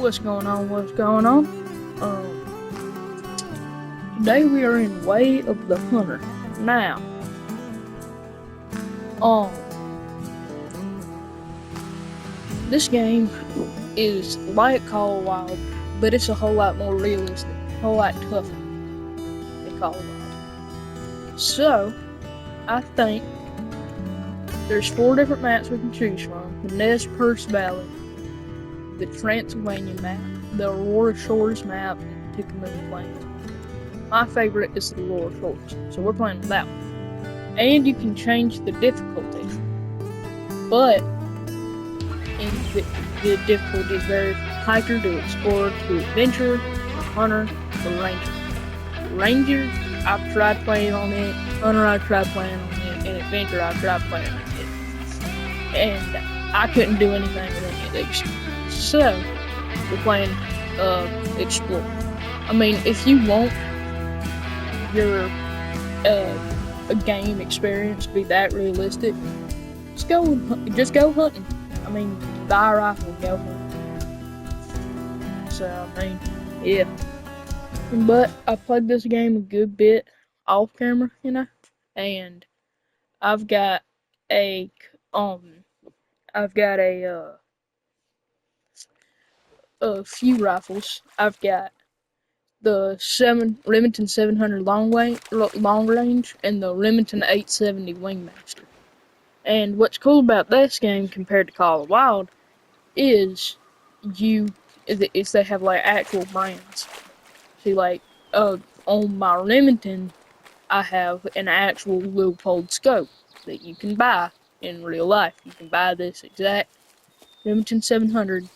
What's going on? What's going on? Today we are in Way of the Hunter. Now, um, this game is like Call of Wild, but it's a whole lot more realistic, a whole lot tougher than Call of Wild. So, I think there's 4 different maps we can choose from: the Nez Perce Valley, the Transylvania map, the Aurora Shores map, and the Tucumán Plain. My favorite is the Aurora Shores, so we're playing with that one. And you can change the difficulty, but in the difficulty varies from hiker to explorer to adventure, to hunter, to ranger. Ranger, I've tried playing on it. Hunter, I've tried playing on it. And adventure, I've tried playing on it. And I couldn't do anything with any of these. So, we're playing Explorer. I mean, if you want your a game experience to be that realistic, just go hunting. I mean, buy a rifle and go hunting. So, I mean, yeah. But I played this game a good bit off camera, and I've got a a few rifles. I've got the Remington 700 long range and the Remington 870 Wingmaster. And what's cool about this game compared to Call of Wild is they have like actual brands. See, like on my Remington, I have an actual Leupold scope that you can buy in real life. You can buy this exact Remington 700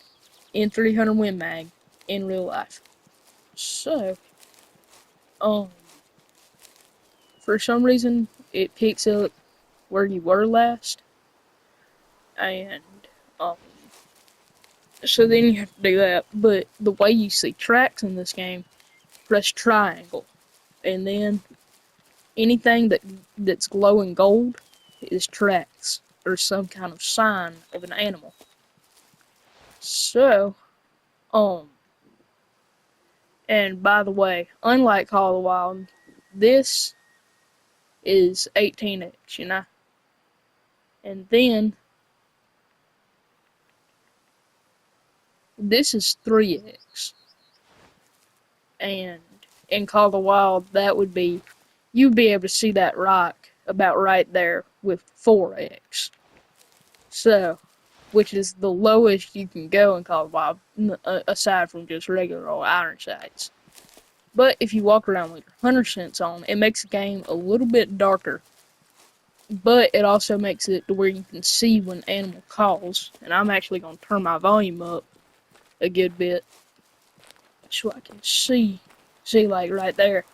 N300 Win Mag in real life. So, for some reason, it picks up where you were last, and so then you have to do that. But the way you see tracks in this game, press triangle, and then anything that's glowing gold is tracks or some kind of sign of an animal. So, and by the way, unlike Call of Wild, this is 18x, and then this is 3x, and in Call of Wild, you'd be able to see that rock about right there with 4x. So, which is the lowest you can go in Call of Wild, aside from just regular old iron sights. But if you walk around with your hunter sense on, it makes the game a little bit darker. But it also makes it to where you can see when an animal calls. And I'm actually going to turn my volume up a good bit so I can see like right there.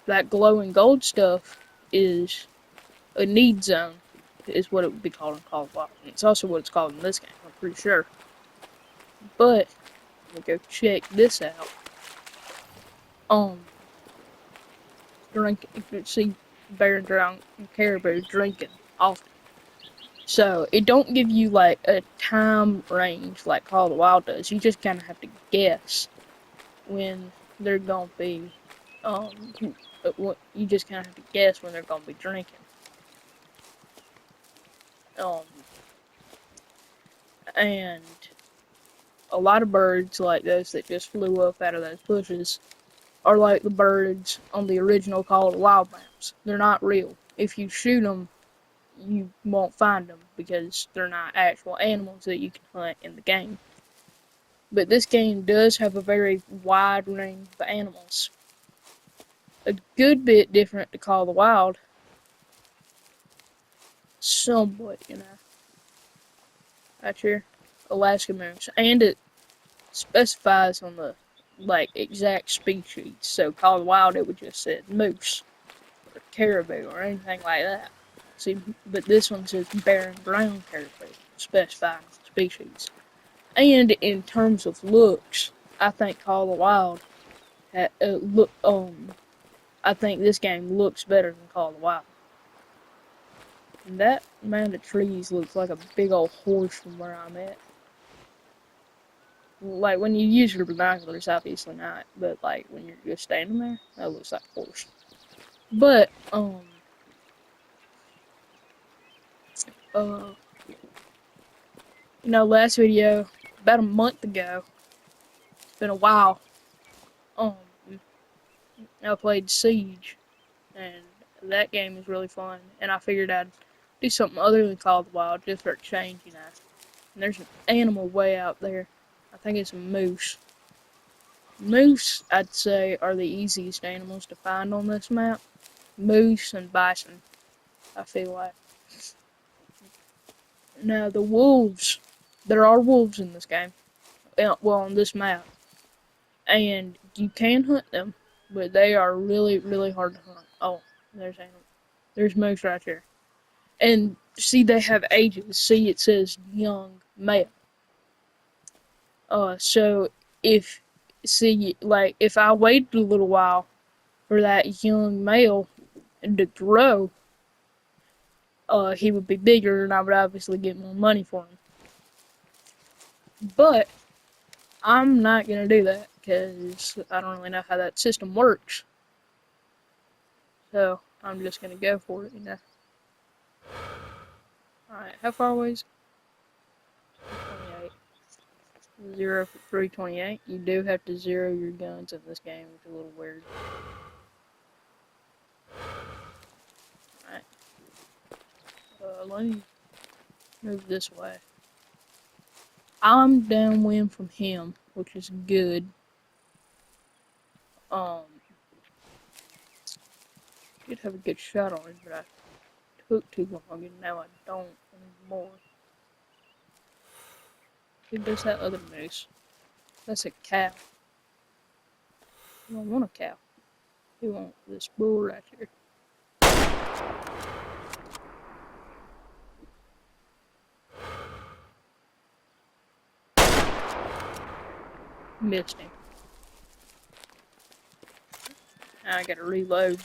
That glowing gold stuff is a need zone, is what it would be called in Call of Wild. And it's also what it's called in this game, I'm pretty sure. But, let me go check this out. You can see bear and caribou drinking often. So, it don't give you like a time range like Call of Wild does. You just kind of have to guess when they're gonna be, you just kind of have to guess when they're gonna be drinking. And a lot of birds like those that just flew up out of those bushes are like the birds on the original Call of Wild maps. They're not real. If you shoot them, you won't find them because they're not actual animals that you can hunt in the game. But this game does have a very wide range of animals. A good bit different to Call of Wild. Somewhat, Right here. Alaska moose. And it specifies on the exact species. So Call of Wild, it would just say moose or caribou or anything like that. See, but this one says bear and brown caribou, specifying species. And in terms of looks, I think Call of Wild I think this game looks better than Call of Wild. And that mound of trees looks like a big old horse from where I'm at. Like, when you use your binoculars, obviously not, but, like, when you're just standing there, that looks like a horse. But, uh, last video, about a month ago, it's been a while, um, I played Siege, and that game is really fun, and I figured I'd do something other than Call of the Wild, just for a change, And there's an animal way out there. I think it's a moose. Moose, I'd say, are the easiest animals to find on this map. Moose and bison, I feel like. Now, the wolves, there are wolves in this game. Well, on this map. And you can hunt them, but they are really, really hard to hunt. Oh, there's animal. There's moose right here. And see, they have ages. See, it says young male. So if like if I waited a little while for that young male to grow, he would be bigger, and I would obviously get more money for him. But I'm not gonna do that because I don't really know how that system works. So I'm just gonna go for it. Alright, how far away is it? 28. 0 for 328. You do have to zero your guns in this game, which is a little weird. Alright. Let me move this way. I'm downwind from him, which is good. Did have a good shot on him, but I took too long, and now I don't anymore. Who does that other moose? That's a cow. I don't want a cow. I want this bull right here. Missed him. Now I gotta reload.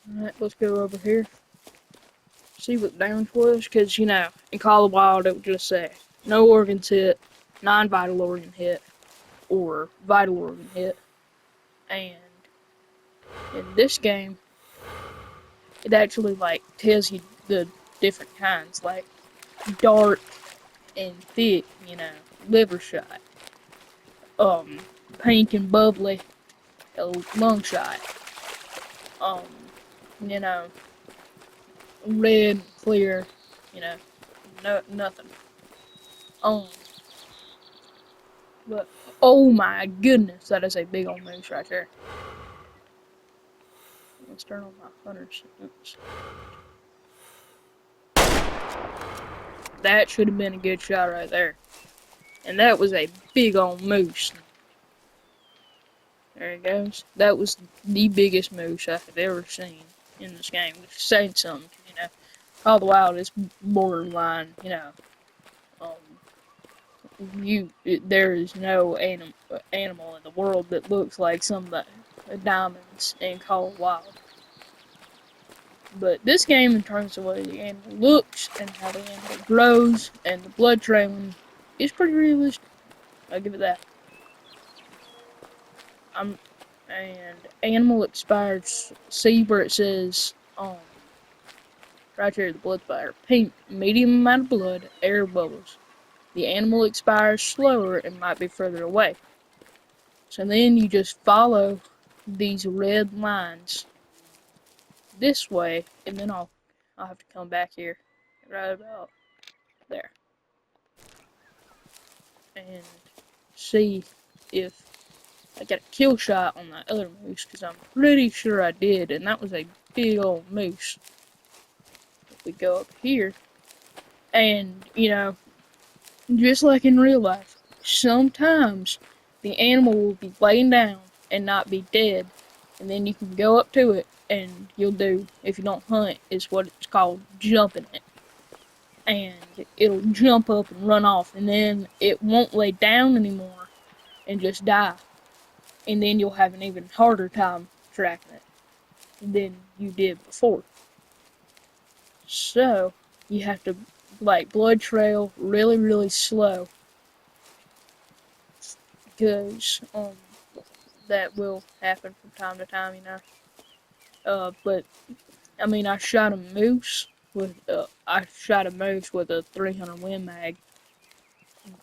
Alright, let's go over here. See what the damage was, because, in Call of the Wild it would just say, no organs hit, non-vital organ hit, or vital organ hit. And in this game, it actually, like, tells you the different kinds, like, dark and thick, liver shot. Pink and bubbly, lung shot. You know, red, clear, nothing. But, oh my goodness, that is a big old moose right there. Let's turn on my hunter sense. That should have been a good shot right there. And that was a big old moose. There it goes. That was the biggest moose I have ever seen in this game, which is saying something, Call of the Wild is borderline, there is no animal in the world that looks like some of the diamonds in Call of the Wild. But this game, in terms of the way the animal looks and how the animal grows and the blood trailing, is pretty realistic. I'll give it that. And animal expires. See where it says, right here, the blood spire. Pink, medium amount of blood, air bubbles. The animal expires slower and might be further away. So then you just follow these red lines this way, and then I'll have to come back here, right about there, and see if I got a kill shot on that other moose, because I'm pretty sure I did, and that was a big old moose. If we go up here, and, just like in real life, sometimes the animal will be laying down and not be dead, and then you can go up to it, and you'll do, if you don't hunt, is what it's called, jumping it. And it'll jump up and run off, and then it won't lay down anymore and just die. And then you'll have an even harder time tracking it than you did before. So, you have to like blood trail really, really slow, because that will happen from time to time, you know. But I mean, I shot a moose with a 300 Win Mag,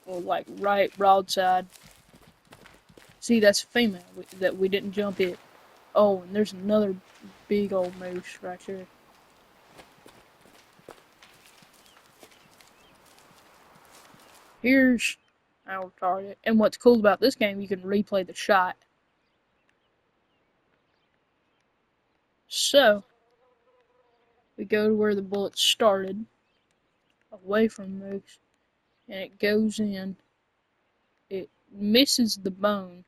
or like right broadside. See, that's a female that we didn't jump it. Oh, and there's another big old moose right there. Here's our target. And what's cool about this game, you can replay the shot. So, we go to where the bullet started, away from the moose, and it goes in. It misses the bone.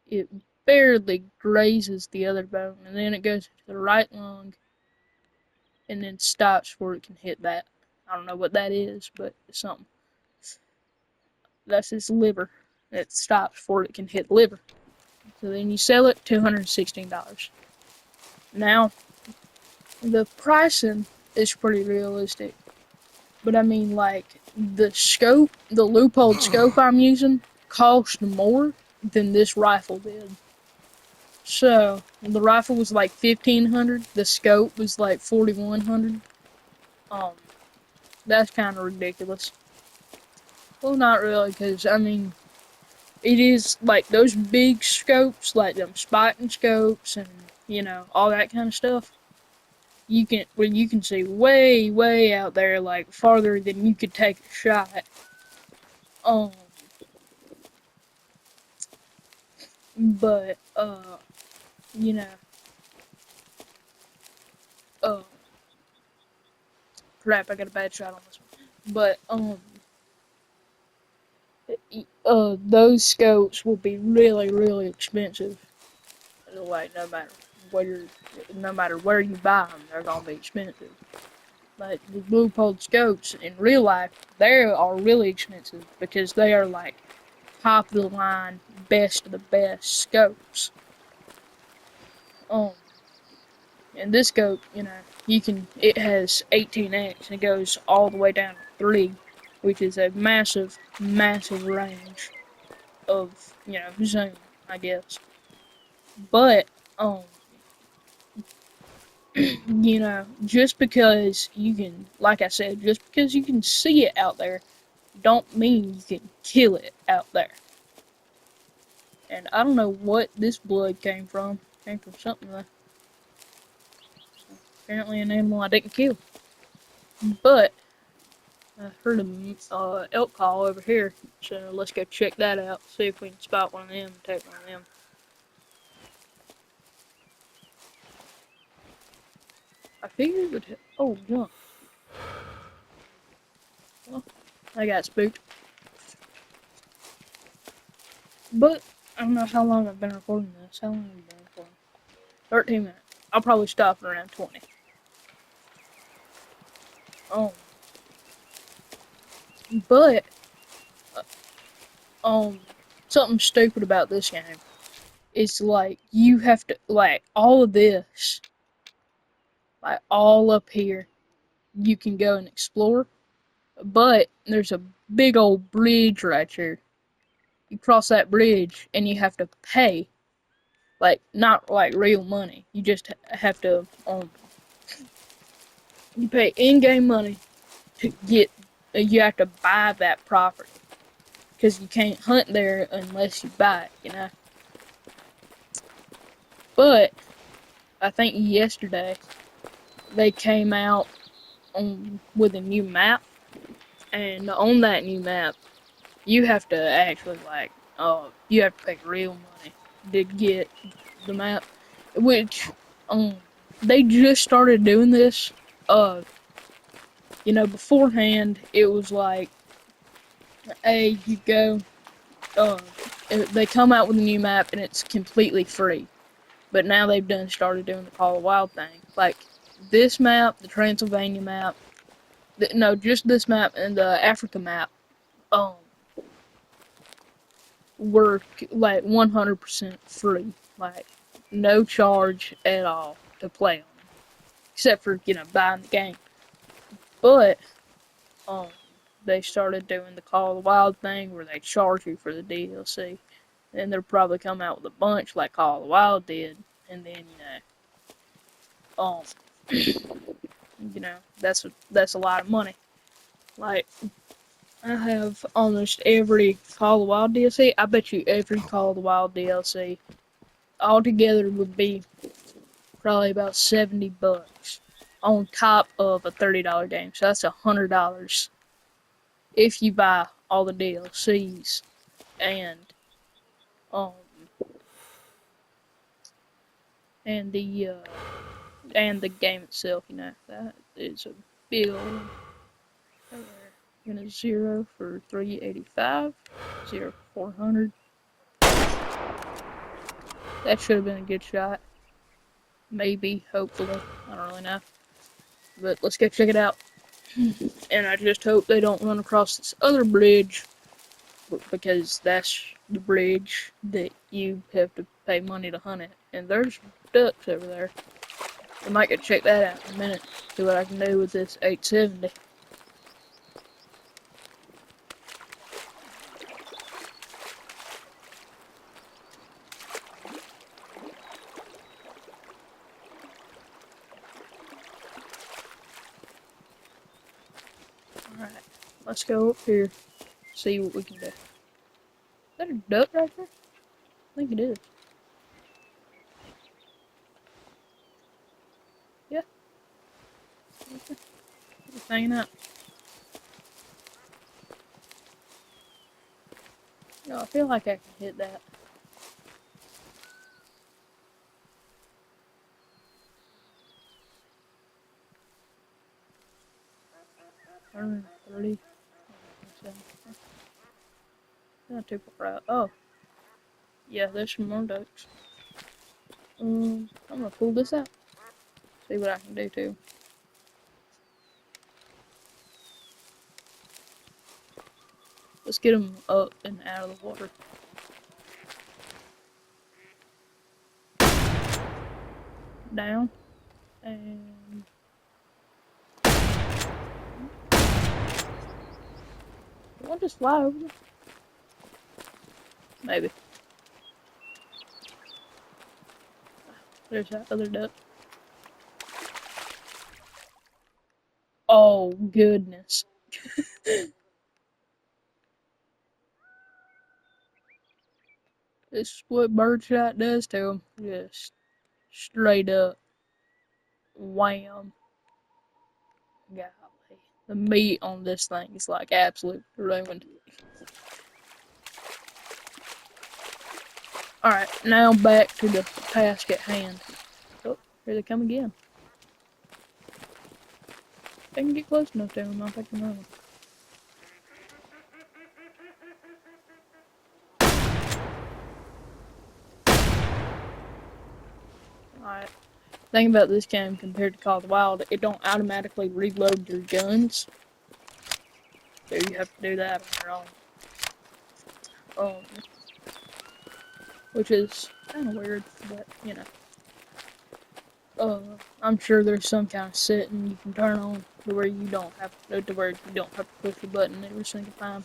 It barely grazes the other bone, and then it goes to the right lung, and then stops where it can hit that. I don't know what that is, but it's something. That's his liver. It stops before it can hit liver. So then you sell it, $216. Now, the pricing is pretty realistic. But I mean, like, the loophole scope I'm using cost more than this rifle did. So, the rifle was like 1,500, the scope was like 4,100. Um, that's kind of ridiculous. Well, not really, because, I mean, it is like those big scopes, like them spotting scopes and, all that kind of stuff. You can see way, way out there, like farther than you could take a shot. Um, but you know, uh, crap, I got a bad shot on this one. But those scopes will be really, really expensive. Like where, no matter where you buy them, they're gonna be expensive. Like the blue pole scopes in real life, they are really expensive because they are like top of the line, best of the best scopes. Um, and this scope, it has 18x and it goes all the way down to 3, which is a massive, massive range of, zoom, I guess. But, just because you can, like I said, just because you can see it out there, don't mean you can kill it out there. And I don't know what this blood came from. It came from something that apparently an animal I didn't kill. But I heard an elk call over here, so let's go check that out. See if we can spot one of them and take one of them. I figured it would. Oh, jump. Well, I got spooked. But I don't know how long I've been recording this. How long have I been recording? 13 minutes. I'll probably stop at around 20. Um, but um, something stupid about this game is like you have to all of this, like all up here, you can go and explore. But there's a big old bridge right here. You cross that bridge and you have to pay, like not like real money. You just have to you pay in-game money to get. You have to buy that property because you can't hunt there unless you buy it. But I think yesterday they came out with a new map, and on that new map, you have to actually you have to pay real money to get the map, which they just started doing this. Beforehand it was like, hey, you go, uh, they come out with a new map and it's completely free. But now they've started doing the Call of Wild thing, like this map, the Transylvania map, no, just this map and the Africa map. Um, were like 100% free, like no charge at all to play on. except for buying the game. But um, they started doing the Call of the Wild thing where they charge you for the DLC. And they'll probably come out with a bunch like Call of the Wild did, and then um, that's a lot of money. Like I have almost every Call of the Wild DLC. I bet you every Call of the Wild DLC altogether would be probably about $70 on top of a $30 game. So that's $100 if you buy all the DLCs and um and the game itself. That is a big old one. We're gonna 0 for 385, 0 for 400. That should have been a good shot. Maybe, hopefully, I don't really know. But let's go check it out. And I just hope they don't run across this other bridge, because that's the bridge that you have to pay money to hunt it. And there's ducks over there. I might go check that out in a minute. See what I can do with this 870. Alright, let's go up here, see what we can do. Is that a duck right there? I think it is. Yeah. Okay. Just hanging out. No, I feel like I can hit that. Turn 30. Not too far out. Oh. Yeah, there's some more ducks. I'm gonna pull this out. See what I can do too. Let's get them up and out of the water. Down. And I'll just fly over them. Maybe. There's that other duck. Oh, goodness. This is what birdshot does to them. Just straight up wham. Golly. The meat on this thing is like absolute ruined. Alright, now back to the task at hand. Oh, here they come again. If I can get close enough to them, I'll take them on. Alright. Thing about this game compared to Call of the Wild, it don't automatically reload your guns. So you have to do that on your own. Which is kind of weird, but I'm sure there's some kind of setting you can turn on to where you don't have to push the button every single time.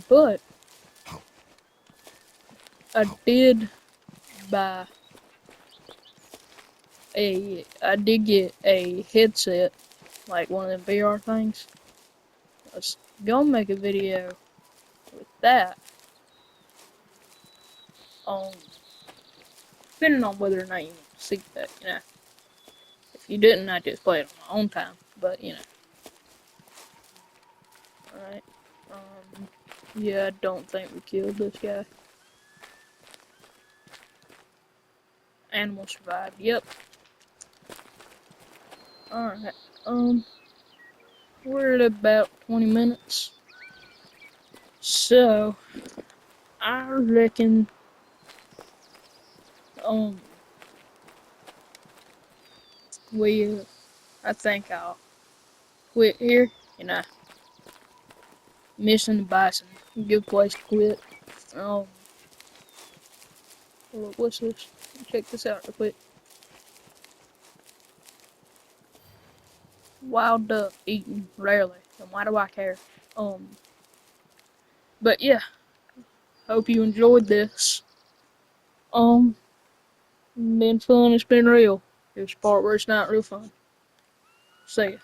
But I did buy I did get a headset, like one of them VR things. I was gonna make a video with that. Depending on whether or not you want to see that, If you didn't, I just play it on my own time, but Alright. Yeah, I don't think we killed this guy. Animal survived, yep. Alright, we're at about 20 minutes. So, I reckon, I think I'll quit here, Missing the bison, good place to quit. Look, what's this? Check this out real quick. Wild duck eaten rarely. And why do I care? Um, but yeah, hope you enjoyed this. Um, been fun. It's been real. Here's the part where it's not real fun. See ya.